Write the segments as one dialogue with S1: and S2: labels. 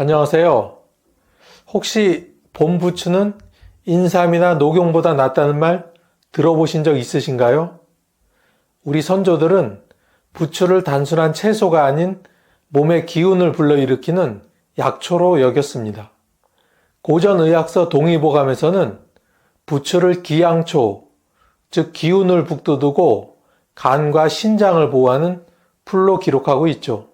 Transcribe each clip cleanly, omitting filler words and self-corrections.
S1: 안녕하세요. 혹시 봄 부추는 인삼이나 녹용보다 낫다는 말 들어보신 적 있으신가요? 우리 선조들은 부추를 단순한 채소가 아닌 몸의 기운을 불러일으키는 약초로 여겼습니다. 고전 의학서 동의보감에서는 부추를 기양초, 즉 기운을 북돋우고 간과 신장을 보호하는 풀로 기록하고 있죠.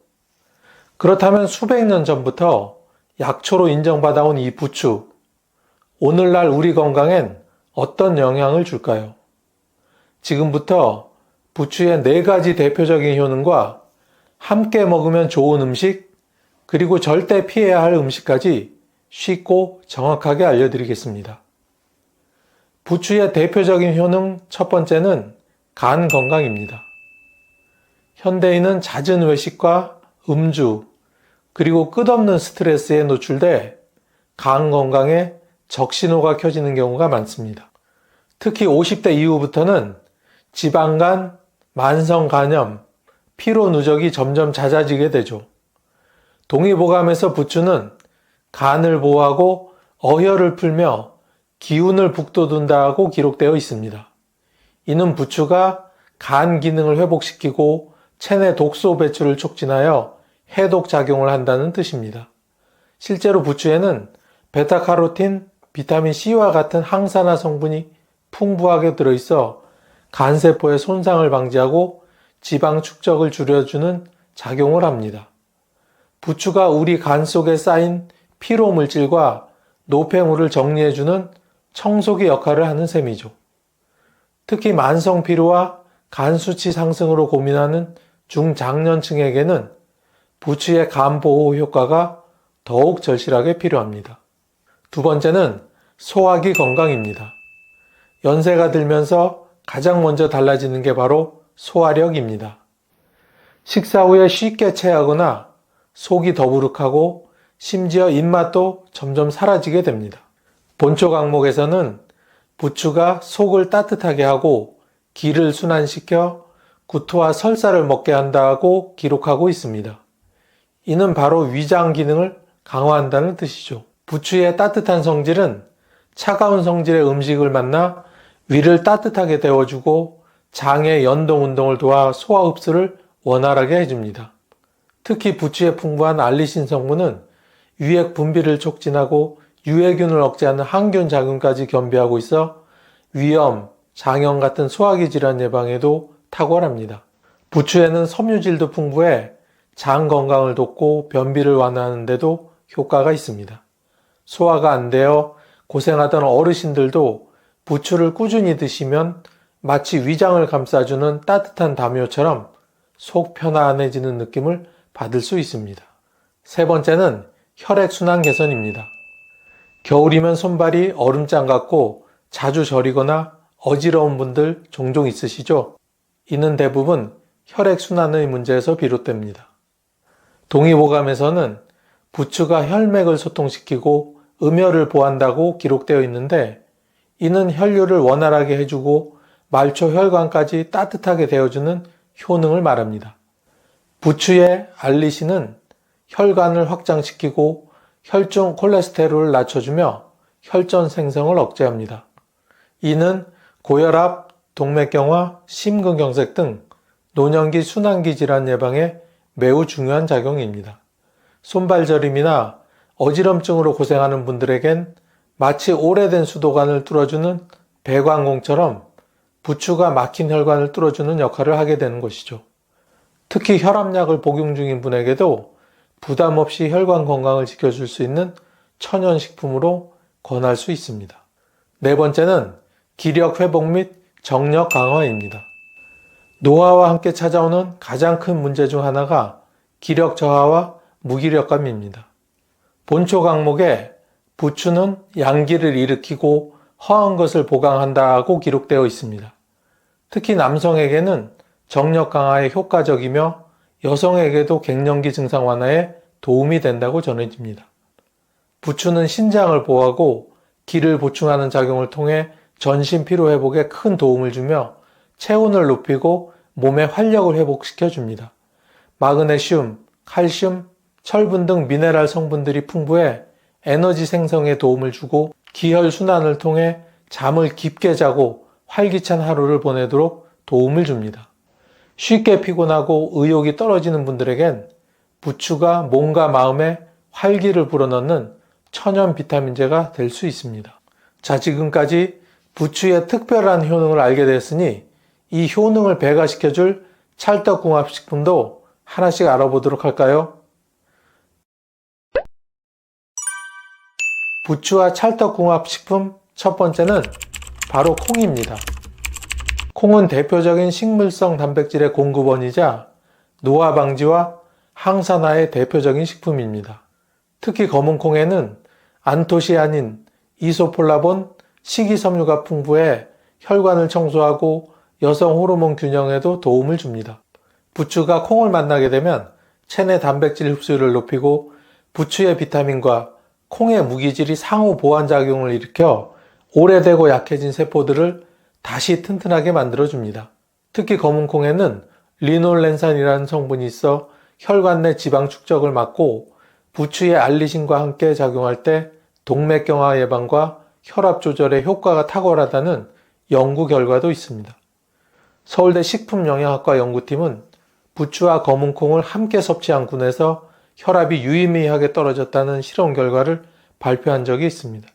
S1: 그렇다면 수백 년 전부터 약초로 인정받아온 이 부추, 오늘날 우리 건강엔 어떤 영향을 줄까요? 지금부터 부추의 4가지 대표적인 효능과 함께 먹으면 좋은 음식, 그리고 절대 피해야 할 음식까지 쉽고 정확하게 알려드리겠습니다. 부추의 대표적인 효능 첫 번째는 간 건강입니다. 현대인은 잦은 외식과 음주, 그리고 끝없는 스트레스에 노출돼 간 건강에 적신호가 켜지는 경우가 많습니다. 특히 50대 이후부터는 지방간, 만성간염, 피로 누적이 점점 잦아지게 되죠. 동의보감에서 부추는 간을 보호하고 어혈을 풀며 기운을 북돋운다고 기록되어 있습니다. 이는 부추가 간 기능을 회복시키고 체내 독소 배출을 촉진하여 해독 작용을 한다는 뜻입니다. 실제로 부추에는 베타카로틴, 비타민 C와 같은 항산화 성분이 풍부하게 들어있어 간세포의 손상을 방지하고 지방 축적을 줄여주는 작용을 합니다. 부추가 우리 간 속에 쌓인 피로 물질과 노폐물을 정리해주는 청소기 역할을 하는 셈이죠. 특히 만성 피로와 간 수치 상승으로 고민하는 중장년층에게는 부추의 간 보호 효과가 더욱 절실하게 필요합니다. 두 번째는 소화기 건강입니다. 연세가 들면서 가장 먼저 달라지는 게 바로 소화력입니다. 식사 후에 쉽게 체하거나 속이 더부룩하고 심지어 입맛도 점점 사라지게 됩니다. 본초 강목에서는 부추가 속을 따뜻하게 하고 기를 순환시켜 구토와 설사를 먹게 한다고 기록하고 있습니다. 이는 바로 위장 기능을 강화한다는 뜻이죠. 부추의 따뜻한 성질은 차가운 성질의 음식을 만나 위를 따뜻하게 데워주고 장의 연동 운동을 도와 소화 흡수를 원활하게 해줍니다. 특히 부추의 풍부한 알리신 성분은 유액 분비를 촉진하고 유해균을 억제하는 항균 작용까지 겸비하고 있어 위염, 장염 같은 소화기 질환 예방에도 탁월합니다. 부추에는 섬유질도 풍부해 장 건강을 돕고 변비를 완화하는 데도 효과가 있습니다. 소화가 안 되어 고생하던 어르신들도 부추를 꾸준히 드시면 마치 위장을 감싸주는 따뜻한 담요처럼 속 편안해지는 느낌을 받을 수 있습니다. 세 번째는 혈액순환 개선입니다. 겨울이면 손발이 얼음장 같고 자주 저리거나 어지러운 분들 종종 있으시죠? 이는 대부분 혈액순환의 문제에서 비롯됩니다. 동의보감에서는 부추가 혈맥을 소통시키고 음혈을 보한다고 기록되어 있는데 이는 혈류를 원활하게 해주고 말초 혈관까지 따뜻하게 데워주는 효능을 말합니다. 부추의 알리신은 혈관을 확장시키고 혈중 콜레스테롤을 낮춰주며 혈전 생성을 억제합니다. 이는 고혈압, 동맥경화, 심근경색 등 노년기 순환기 질환 예방에 매우 중요한 작용입니다. 손발저림이나 어지럼증으로 고생하는 분들에겐 마치 오래된 수도관을 뚫어주는 배관공처럼 부추가 막힌 혈관을 뚫어주는 역할을 하게 되는 것이죠. 특히 혈압약을 복용 중인 분에게도 부담 없이 혈관 건강을 지켜줄 수 있는 천연식품으로 권할 수 있습니다. 네 번째는 기력 회복 및 정력 강화입니다. 노화와 함께 찾아오는 가장 큰 문제 중 하나가 기력 저하와 무기력감입니다. 본초 강목에 부추는 양기를 일으키고 허한 것을 보강한다고 기록되어 있습니다. 특히 남성에게는 정력 강화에 효과적이며 여성에게도 갱년기 증상 완화에 도움이 된다고 전해집니다. 부추는 신장을 보호하고 기를 보충하는 작용을 통해 전신 피로 회복에 큰 도움을 주며 체온을 높이고 몸의 활력을 회복시켜 줍니다. 마그네슘, 칼슘, 철분 등 미네랄 성분들이 풍부해 에너지 생성에 도움을 주고 기혈 순환을 통해 잠을 깊게 자고 활기찬 하루를 보내도록 도움을 줍니다. 쉽게 피곤하고 의욕이 떨어지는 분들에겐 부추가 몸과 마음에 활기를 불어넣는 천연 비타민제가 될 수 있습니다. 자, 지금까지 부추의 특별한 효능을 알게 됐으니 이 효능을 배가시켜줄 찰떡궁합식품도 하나씩 알아보도록 할까요? 부추와 찰떡궁합식품 첫 번째는 바로 콩입니다. 콩은 대표적인 식물성 단백질의 공급원이자 노화 방지와 항산화의 대표적인 식품입니다. 특히 검은 콩에는 안토시아닌, 이소폴라본, 식이섬유가 풍부해 혈관을 청소하고 여성 호르몬 균형에도 도움을 줍니다. 부추가 콩을 만나게 되면 체내 단백질 흡수율을 높이고 부추의 비타민과 콩의 무기질이 상호 보완작용을 일으켜 오래되고 약해진 세포들을 다시 튼튼하게 만들어줍니다. 특히 검은 콩에는 리놀렌산이라는 성분이 있어 혈관 내 지방 축적을 막고 부추의 알리신과 함께 작용할 때 동맥경화 예방과 혈압 조절에 효과가 탁월하다는 연구 결과도 있습니다. 서울대 식품영양학과 연구팀은 부추와 검은 콩을 함께 섭취한 군에서 혈압이 유의미하게 떨어졌다는 실험 결과를 발표한 적이 있습니다.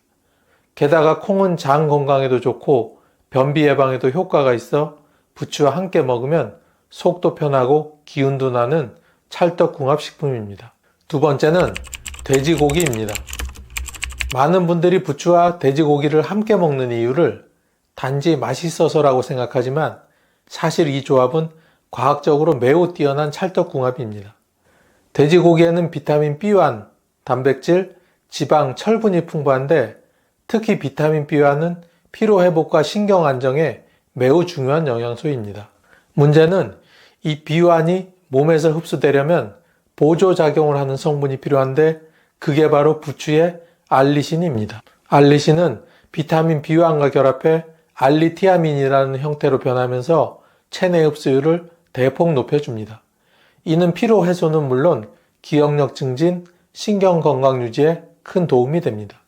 S1: 게다가 콩은 장 건강에도 좋고 변비 예방에도 효과가 있어 부추와 함께 먹으면 속도 편하고 기운도 나는 찰떡궁합식품입니다. 두 번째는 돼지고기입니다. 많은 분들이 부추와 돼지고기를 함께 먹는 이유를 단지 맛있어서라고 생각하지만 사실 이 조합은 과학적으로 매우 뛰어난 찰떡궁합입니다. 돼지고기에는 비타민 B1, 단백질, 지방, 철분이 풍부한데 특히 비타민 B1은 피로회복과 신경안정에 매우 중요한 영양소입니다. 문제는 이 B1이 몸에서 흡수되려면 보조작용을 하는 성분이 필요한데 그게 바로 부추의 알리신입니다. 알리신은 비타민 B1과 결합해 알리티아민이라는 형태로 변하면서 체내 흡수율을 대폭 높여줍니다. 이는 피로 해소는 물론 기억력 증진, 신경 건강 유지에 큰 도움이 됩니다.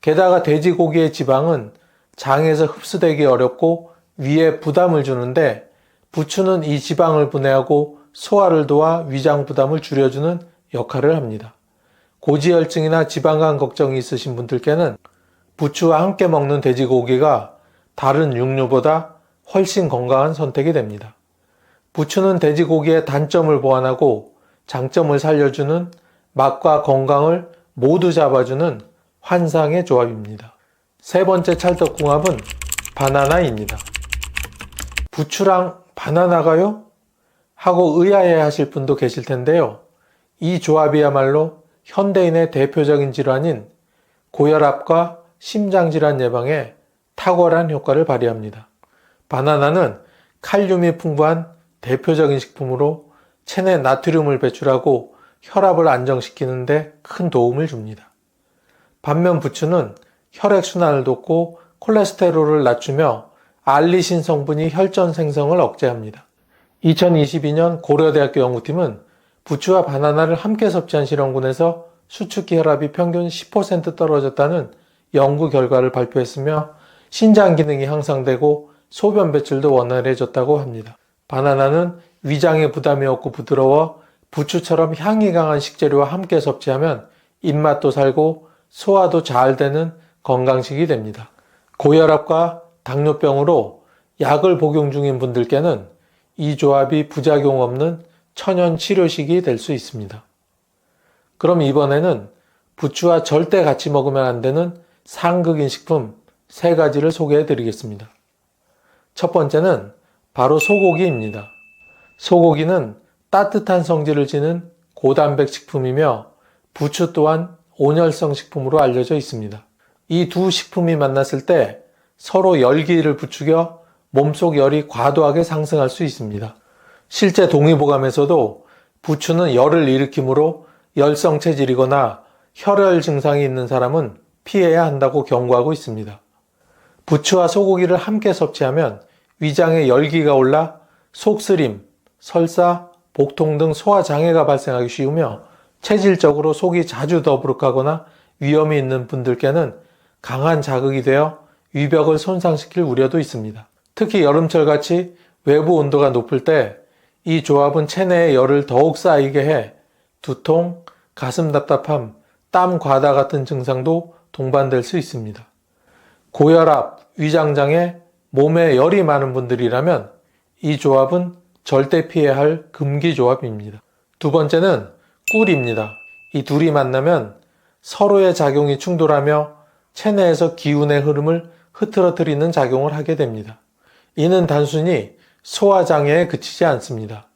S1: 게다가 돼지고기의 지방은 장에서 흡수되기 어렵고 위에 부담을 주는데 부추는 이 지방을 분해하고 소화를 도와 위장 부담을 줄여주는 역할을 합니다. 고지혈증이나 지방간 걱정이 있으신 분들께는 부추와 함께 먹는 돼지고기가 다른 육류보다 훨씬 건강한 선택이 됩니다. 부추는 돼지고기의 단점을 보완하고 장점을 살려주는 맛과 건강을 모두 잡아주는 환상의 조합입니다. 세 번째 찰떡궁합은 바나나입니다. 부추랑 바나나가요? 하고 의아해 하실 분도 계실 텐데요. 이 조합이야말로 현대인의 대표적인 질환인 고혈압과 심장질환 예방에 탁월한 효과를 발휘합니다. 바나나는 칼륨이 풍부한 대표적인 식품으로 체내 나트륨을 배출하고 혈압을 안정시키는 데 큰 도움을 줍니다. 반면 부추는 혈액순환을 돕고 콜레스테롤을 낮추며 알리신 성분이 혈전 생성을 억제합니다. 2022년 고려대학교 연구팀은 부추와 바나나를 함께 섭취한 실험군에서 수축기 혈압이 평균 10% 떨어졌다는 연구 결과를 발표했으며 신장 기능이 향상되고 소변 배출도 원활해졌다고 합니다. 바나나는 위장에 부담이 없고 부드러워 부추처럼 향이 강한 식재료와 함께 섭취하면 입맛도 살고 소화도 잘 되는 건강식이 됩니다. 고혈압과 당뇨병으로 약을 복용 중인 분들께는 이 조합이 부작용 없는 천연 치료식이 될 수 있습니다. 그럼 이번에는 부추와 절대 같이 먹으면 안 되는 상극인 식품 3가지를 소개해 드리겠습니다. 첫 번째는 바로 소고기입니다. 소고기는 따뜻한 성질을 지닌 고단백 식품이며 부추 또한 온열성 식품으로 알려져 있습니다. 이 두 식품이 만났을 때 서로 열기를 부추겨 몸속 열이 과도하게 상승할 수 있습니다. 실제 동의보감에서도 부추는 열을 일으키므로 열성 체질이거나 혈열 증상이 있는 사람은 피해야 한다고 경고하고 있습니다. 부추와 소고기를 함께 섭취하면 위장에 열기가 올라 속쓰림, 설사, 복통 등 소화장애가 발생하기 쉬우며 체질적으로 속이 자주 더부룩하거나 위염이 있는 분들께는 강한 자극이 되어 위벽을 손상시킬 우려도 있습니다. 특히 여름철같이 외부 온도가 높을 때 이 조합은 체내에 열을 더욱 쌓이게 해 두통, 가슴 답답함, 땀 과다 같은 증상도 동반될 수 있습니다. 고혈압, 위장장애, 몸에 열이 많은 분들이라면 이 조합은 절대 피해야 할 금기 조합입니다. 두 번째는 꿀입니다. 이 둘이 만나면 서로의 작용이 충돌하며 체내에서 기운의 흐름을 흐트러뜨리는 작용을 하게 됩니다. 이는 단순히 소화장애에 그치지 않습니다.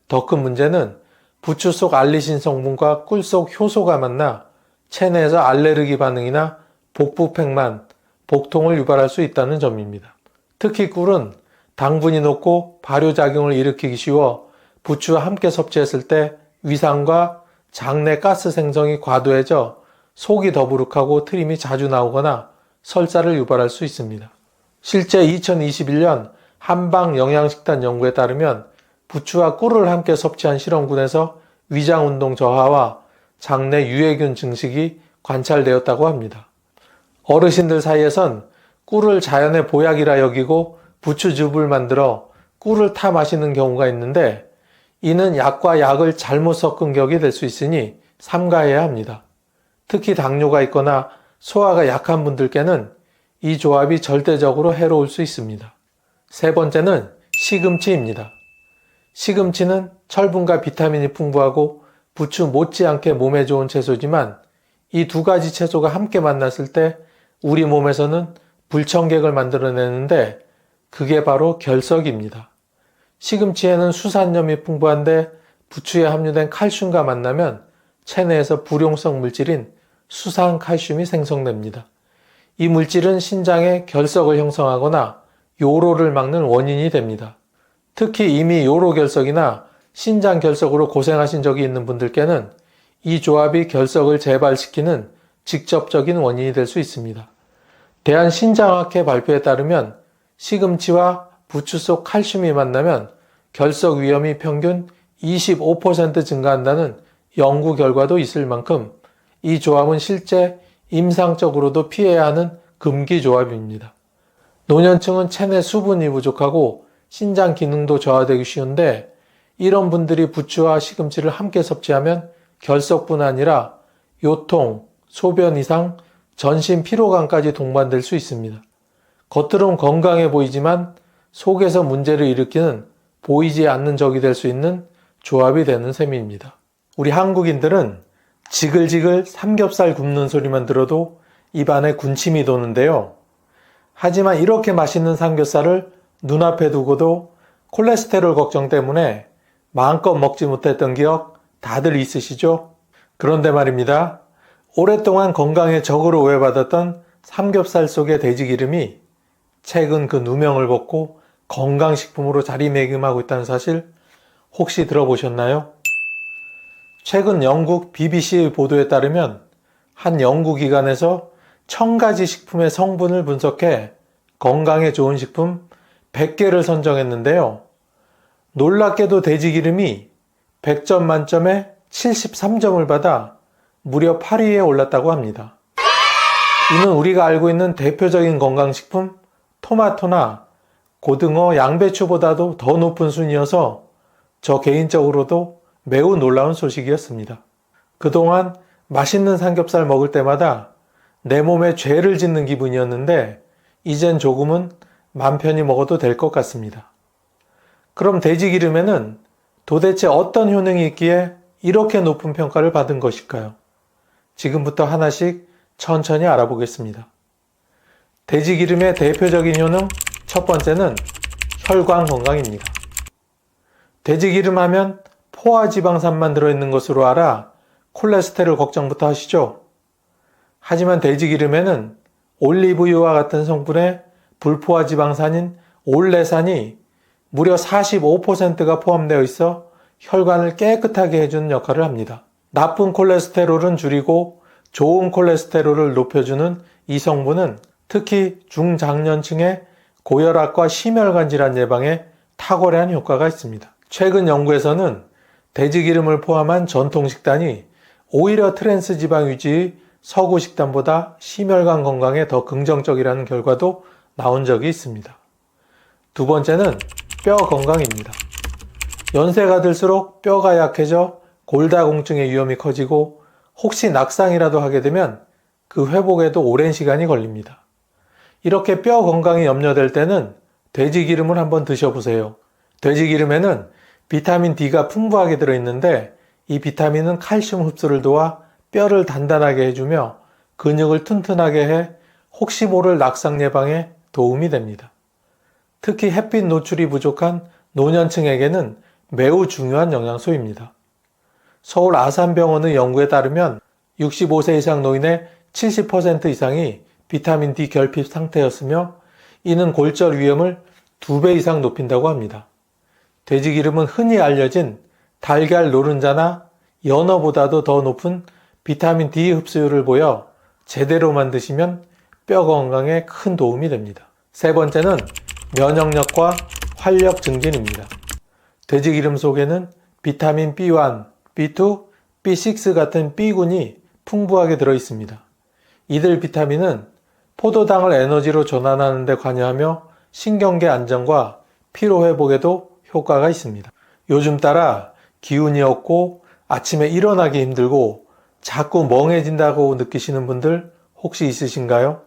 S1: 더 큰 문제는 부추 속 알리신 성분과 꿀 속 효소가 만나 체내에서 알레르기 반응이나 복부 팽만, 복통을 유발할 수 있다는 점입니다. 특히 꿀은 당분이 높고 발효작용을 일으키기 쉬워 부추와 함께 섭취했을 때 위산과 장내 가스 생성이 과도해져 속이 더부룩하고 트림이 자주 나오거나 설사를 유발할 수 있습니다. 실제 2021년 한방 영양식단 연구에 따르면 부추와 꿀을 함께 섭취한 실험군에서 위장운동 저하와 장내 유해균 증식이 관찰되었다고 합니다. 어르신들 사이에선 꿀을 자연의 보약이라 여기고 부추즙을 만들어 꿀을 타 마시는 경우가 있는데 이는 약과 약을 잘못 섞은 격이 될 수 있으니 삼가해야 합니다. 특히 당뇨가 있거나 소화가 약한 분들께는 이 조합이 절대적으로 해로울 수 있습니다. 세 번째는 시금치입니다. 시금치는 철분과 비타민이 풍부하고 부추 못지않게 몸에 좋은 채소지만 이 두 가지 채소가 함께 만났을 때 우리 몸에서는 불청객을 만들어내는데 그게 바로 결석입니다. 시금치에는 수산염이 풍부한데 부추에 함유된 칼슘과 만나면 체내에서 불용성 물질인 수산칼슘이 생성됩니다. 이 물질은 신장에 결석을 형성하거나 요로를 막는 원인이 됩니다. 특히 이미 요로결석이나 신장결석으로 고생하신 적이 있는 분들께는 이 조합이 결석을 재발시키는 직접적인 원인이 될 수 있습니다. 대한신장학회 발표에 따르면 시금치와 부추 속 칼슘이 만나면 결석 위험이 평균 25% 증가한다는 연구 결과도 있을 만큼 이 조합은 실제 임상적으로도 피해야 하는 금기 조합입니다. 노년층은 체내 수분이 부족하고 신장 기능도 저하되기 쉬운데 이런 분들이 부추와 시금치를 함께 섭취하면 결석뿐 아니라 요통, 소변 이상, 전신 피로감까지 동반될 수 있습니다. 겉으론 건강해 보이지만 속에서 문제를 일으키는 보이지 않는 적이 될 수 있는 조합이 되는 셈입니다. 우리 한국인들은 지글지글 삼겹살 굽는 소리만 들어도 입안에 군침이 도는데요. 하지만 이렇게 맛있는 삼겹살을 눈앞에 두고도 콜레스테롤 걱정 때문에 마음껏 먹지 못했던 기억 다들 있으시죠? 그런데 말입니다. 오랫동안 건강에 적으로 오해받았던 삼겹살 속의 돼지기름이 최근 그 누명을 벗고 건강식품으로 자리매김하고 있다는 사실 혹시 들어보셨나요? 최근 영국 BBC의 보도에 따르면 한 연구기관에서 1000가지 식품의 성분을 분석해 건강에 좋은 식품 100개를 선정했는데요. 놀랍게도 돼지기름이 100점 만점에 73점을 받아 무려 8위에 올랐다고 합니다. 이는 우리가 알고 있는 대표적인 건강식품 토마토나 고등어, 양배추보다도 더 높은 순위여서 저 개인적으로도 매우 놀라운 소식이었습니다. 그동안 맛있는 삼겹살 먹을 때마다 내 몸에 죄를 짓는 기분이었는데 이젠 조금은 맘 편히 먹어도 될 것 같습니다. 그럼 돼지기름에는 도대체 어떤 효능이 있기에 이렇게 높은 평가를 받은 것일까요? 지금부터 하나씩 천천히 알아보겠습니다. 돼지기름의 대표적인 효능 첫 번째는 혈관 건강입니다. 돼지기름 하면 포화지방산만 들어있는 것으로 알아 콜레스테롤 걱정부터 하시죠? 하지만 돼지기름에는 올리브유와 같은 성분의 불포화지방산인 올레산이 무려 45%가 포함되어 있어 혈관을 깨끗하게 해주는 역할을 합니다. 나쁜 콜레스테롤은 줄이고 좋은 콜레스테롤을 높여주는 이 성분은 특히 중장년층의 고혈압과 심혈관 질환 예방에 탁월한 효과가 있습니다. 최근 연구에서는 돼지기름을 포함한 전통 식단이 오히려 트랜스 지방 위주의 서구 식단보다 심혈관 건강에 더 긍정적이라는 결과도 나온 적이 있습니다. 두 번째는 뼈 건강입니다. 연세가 들수록 뼈가 약해져 골다공증의 위험이 커지고 혹시 낙상이라도 하게 되면 그 회복에도 오랜 시간이 걸립니다. 이렇게 뼈 건강이 염려될 때는 돼지기름을 한번 드셔보세요. 돼지기름에는 비타민 D가 풍부하게 들어있는데 이 비타민은 칼슘 흡수를 도와 뼈를 단단하게 해주며 근육을 튼튼하게 해 혹시 모를 낙상 예방에 도움이 됩니다. 특히 햇빛 노출이 부족한 노년층에게는 매우 중요한 영양소입니다. 서울 아산병원의 연구에 따르면 65세 이상 노인의 70% 이상이 비타민 D 결핍 상태였으며 이는 골절 위험을 2배 이상 높인다고 합니다. 돼지기름은 흔히 알려진 달걀 노른자나 연어보다도 더 높은 비타민 D 흡수율을 보여 제대로만 드시면 뼈 건강에 큰 도움이 됩니다. 세 번째는 면역력과 활력 증진입니다. 돼지기름 속에는 비타민 B1, B2, B6 같은 B군이 풍부하게 들어있습니다. 이들 비타민은 포도당을 에너지로 전환하는 데 관여하며 신경계 안정과 피로 회복에도 효과가 있습니다. 요즘 따라 기운이 없고 아침에 일어나기 힘들고 자꾸 멍해진다고 느끼시는 분들 혹시 있으신가요?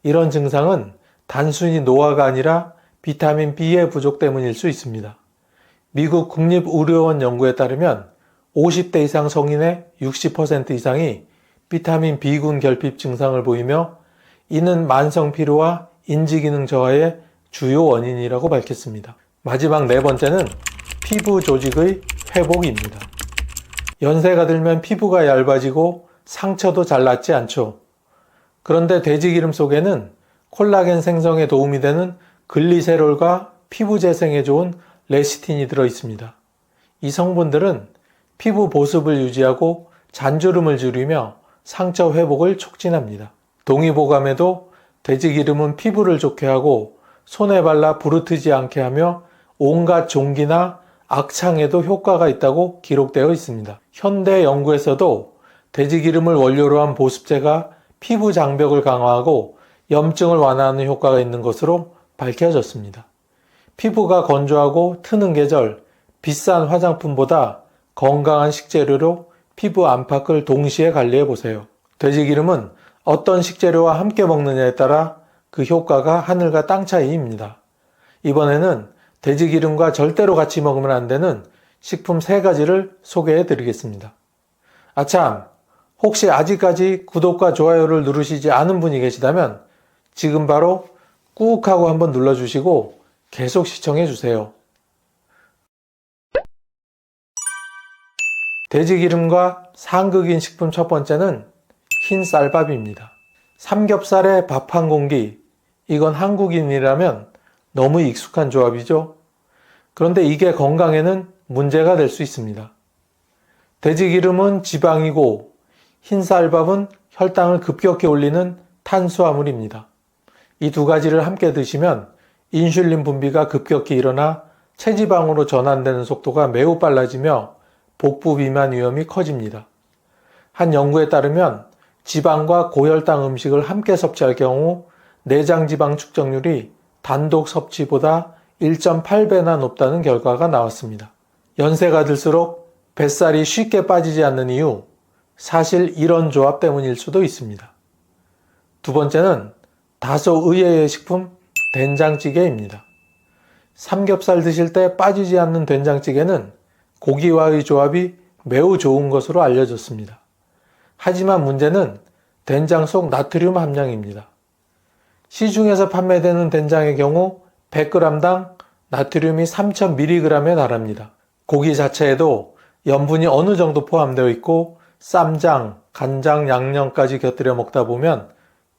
S1: 이런 증상은 단순히 노화가 아니라 비타민 B의 부족 때문일 수 있습니다. 미국 국립의료원 연구에 따르면 50대 이상 성인의 60% 이상이 비타민 B군 결핍 증상을 보이며 이는 만성 피로와 인지기능 저하의 주요 원인이라고 밝혔습니다. 마지막 네 번째는 피부 조직의 회복입니다. 연세가 들면 피부가 얇아지고 상처도 잘 낫지 않죠. 그런데 돼지기름 속에는 콜라겐 생성에 도움이 되는 글리세롤과 피부 재생에 좋은 레시틴이 들어있습니다. 이 성분들은 피부 보습을 유지하고 잔주름을 줄이며 상처 회복을 촉진합니다. 동의보감에도 돼지기름은 피부를 좋게 하고 손에 발라 부르트지 않게 하며 온갖 종기나 악창에도 효과가 있다고 기록되어 있습니다. 현대 연구에서도 돼지기름을 원료로 한 보습제가 피부 장벽을 강화하고 염증을 완화하는 효과가 있는 것으로 밝혀졌습니다. 피부가 건조하고 트는 계절, 비싼 화장품보다 건강한 식재료로 피부 안팎을 동시에 관리해 보세요. 돼지기름은 어떤 식재료와 함께 먹느냐에 따라 그 효과가 하늘과 땅 차이입니다. 이번에는 돼지기름과 절대로 같이 먹으면 안 되는 식품 3가지를 소개해 드리겠습니다. 아참, 혹시 아직까지 구독과 좋아요를 누르시지 않은 분이 계시다면 지금 바로 꾹 하고 한번 눌러주시고 계속 시청해 주세요. 돼지기름과 상극인 식품 첫 번째는 흰 쌀밥입니다. 삼겹살에 밥 한 공기, 이건 한국인이라면 너무 익숙한 조합이죠. 그런데 이게 건강에는 문제가 될 수 있습니다. 돼지기름은 지방이고 흰 쌀밥은 혈당을 급격히 올리는 탄수화물입니다. 이 두 가지를 함께 드시면 인슐린 분비가 급격히 일어나 체지방으로 전환되는 속도가 매우 빨라지며 복부 비만 위험이 커집니다. 한 연구에 따르면 지방과 고혈당 음식을 함께 섭취할 경우 내장 지방 축적률이 단독 섭취보다 1.8배나 높다는 결과가 나왔습니다. 연세가 들수록 뱃살이 쉽게 빠지지 않는 이유, 사실 이런 조합 때문일 수도 있습니다. 두 번째는 다소 의외의 식품, 된장찌개입니다. 삼겹살 드실 때 빠지지 않는 된장찌개는 고기와의 조합이 매우 좋은 것으로 알려졌습니다. 하지만 문제는 된장 속 나트륨 함량입니다. 시중에서 판매되는 된장의 경우 100g당 나트륨이 3000mg에 달합니다. 고기 자체에도 염분이 어느 정도 포함되어 있고 쌈장, 간장, 양념까지 곁들여 먹다 보면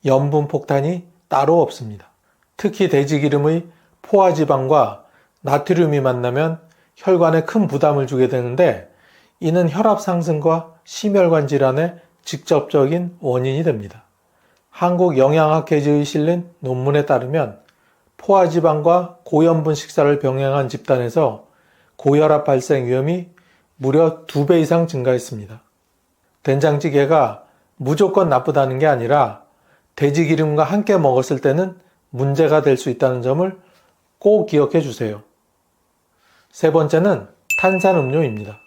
S1: 염분 폭탄이 따로 없습니다. 특히 돼지기름의 포화지방과 나트륨이 만나면 혈관에 큰 부담을 주게 되는데 이는 혈압 상승과 심혈관 질환의 직접적인 원인이 됩니다. 한국영양학회지에 실린 논문에 따르면 포화지방과 고염분 식사를 병행한 집단에서 고혈압 발생 위험이 무려 2배 이상 증가했습니다. 된장찌개가 무조건 나쁘다는 게 아니라 돼지기름과 함께 먹었을 때는 문제가 될 수 있다는 점을 꼭 기억해 주세요. 세 번째는 탄산음료입니다.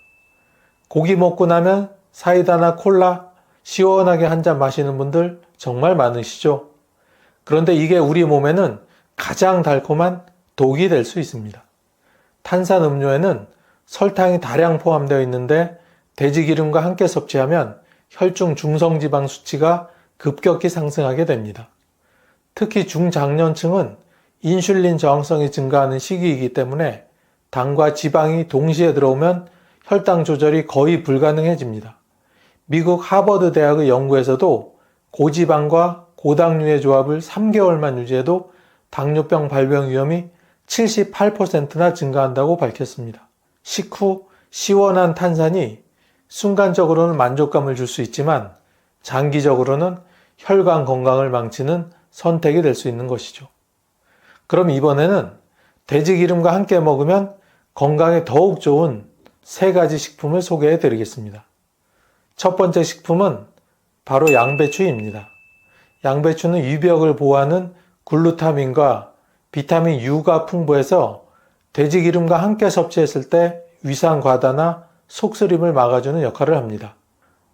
S1: 고기 먹고 나면 사이다나 콜라 시원하게 한 잔 마시는 분들 정말 많으시죠? 그런데 이게 우리 몸에는 가장 달콤한 독이 될 수 있습니다. 탄산음료에는 설탕이 다량 포함되어 있는데 돼지기름과 함께 섭취하면 혈중 중성지방 수치가 급격히 상승하게 됩니다. 특히 중장년층은 인슐린 저항성이 증가하는 시기이기 때문에 당과 지방이 동시에 들어오면 혈당 조절이 거의 불가능해집니다. 미국 하버드 대학의 연구에서도 고지방과 고당류의 조합을 3개월만 유지해도 당뇨병 발병 위험이 78%나 증가한다고 밝혔습니다. 식후 시원한 탄산이 순간적으로는 만족감을 줄 수 있지만 장기적으로는 혈관 건강을 망치는 선택이 될 수 있는 것이죠. 그럼 이번에는 돼지기름과 함께 먹으면 건강에 더욱 좋은 3가지 식품을 소개해 드리겠습니다. 첫 번째 식품은 바로 양배추입니다. 양배추는 위벽을 보호하는 글루타민과 비타민 U가 풍부해서 돼지기름과 함께 섭취했을 때 위산 과다나 속쓰림을 막아주는 역할을 합니다.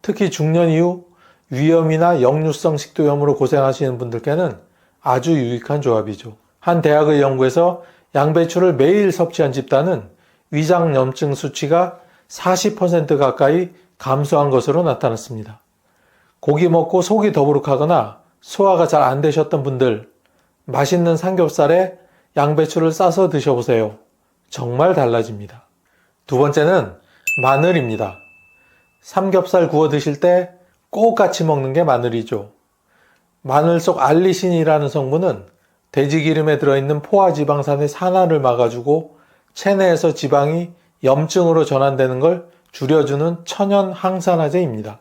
S1: 특히 중년 이후 위염이나 역류성 식도염으로 고생하시는 분들께는 아주 유익한 조합이죠. 한 대학의 연구에서 양배추를 매일 섭취한 집단은 위장염증 수치가 40% 가까이 감소한 것으로 나타났습니다. 고기 먹고 속이 더부룩하거나 소화가 잘 안 되셨던 분들, 맛있는 삼겹살에 양배추를 싸서 드셔보세요. 정말 달라집니다. 두 번째는 마늘입니다. 삼겹살 구워 드실 때 꼭 같이 먹는 게 마늘이죠. 마늘 속 알리신이라는 성분은 돼지기름에 들어있는 포화지방산의 산화를 막아주고 체내에서 지방이 염증으로 전환되는 걸 줄여주는 천연 항산화제입니다.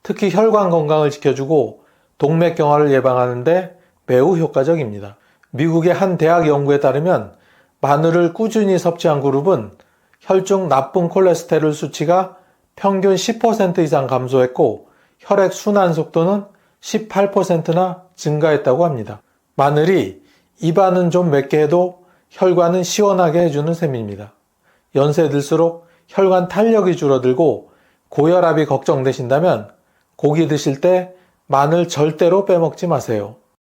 S1: 특히 혈관 건강을 지켜주고 동맥경화를 예방하는데 매우 효과적입니다. 미국의 한 대학 연구에 따르면 마늘을 꾸준히 섭취한 그룹은 혈중 나쁜 콜레스테롤 수치가 평균 10% 이상 감소했고 혈액 순환 속도는 18%나 증가했다고 합니다. 마늘이 입안은 좀 맵게 해도 혈관은 시원하게 해주는 셈입니다. 연세 들수록 혈관 탄력이 줄어들고 고혈압이 걱정되신다면 고기 드실 때 마늘 절대로 빼먹지 마세요.